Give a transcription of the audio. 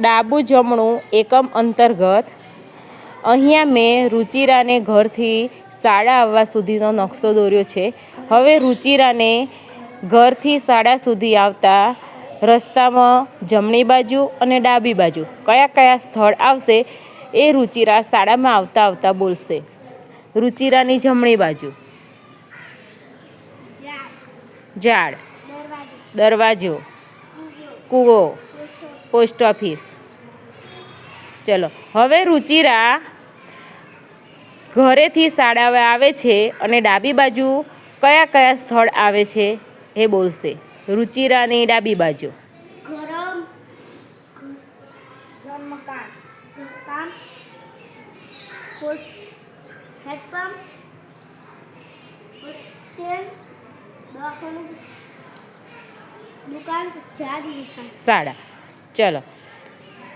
ડાબું જમણું એકમ અંતર્ગત અહીંયા મેં રુચિરાને ઘરથી શાળા આવવા સુધીનો નકશો દોર્યો છે. હવે રુચિરાને ઘરથી શાળા સુધી આવતા રસ્તામાં જમણી બાજુ અને ડાબી બાજુ કયા કયા સ્થળ આવશે એ રુચિરા શાળામાં આવતા આવતા બોલશે. રુચિરાની જમણી બાજુ ઝાડ, દરવાજો, કૂવો, પોસ્ટ ઓફિસ. ચલો હવે રુચિરા ઘરેથી શાળા આવે છે અને ડાબી બાજુ કયા કયા સ્થળ આવે છે એ બોલશે. રુચિરાની ડાબી બાજુ શાળા. ચલો